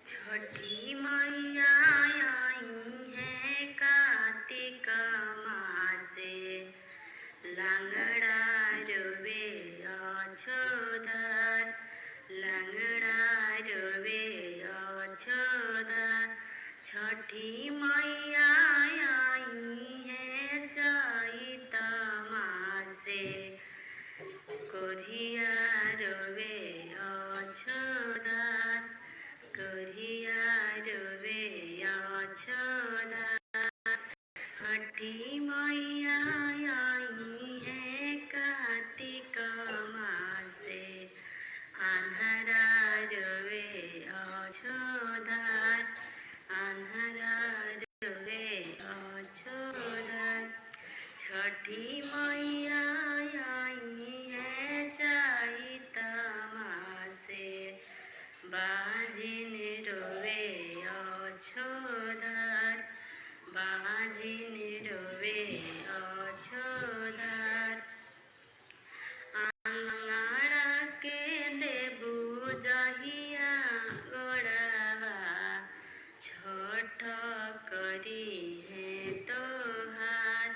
छठी मैया आई है कार्तिक मासे, लंगड़ा रोवे अछोदर, लंगड़ा रोवे अछोदर। छठी मैया आई है चैत मासे, कोरिया रोवे अछोदर, कोरिया रोवे अछोदर। छठी मैया आई है कार्तिक मासे, आन्हरा रोवे अछोदर, आन्हरा रोवे अछोदर। छठी मैया आई है चैत मासे, बाजिन रोवे अछोदर, बाजिन रोवे अछोदर। आंगड़ा के देबू जहिया गोड़वा, छठ करी है तोहार,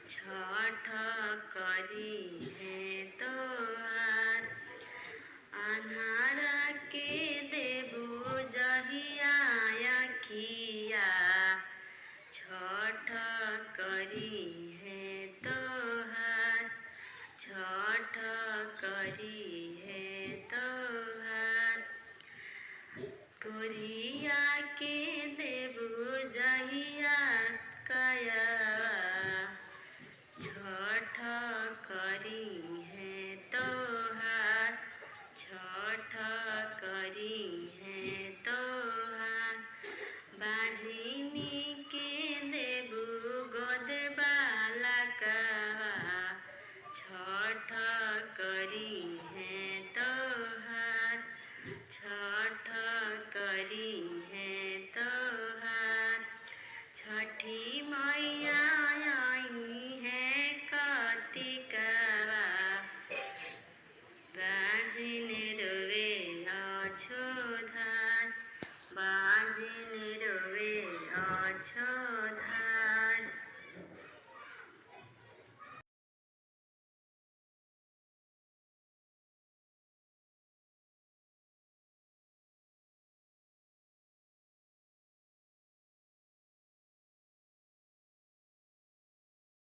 छठ करी है तोहार। आन्हरा के देबू जहिया अखिया, छठ करी है तोहार, छठ करी है तोहार। कोरिया के देबू जहिया कयवा, छठ करी है तोहार, छठ करी है।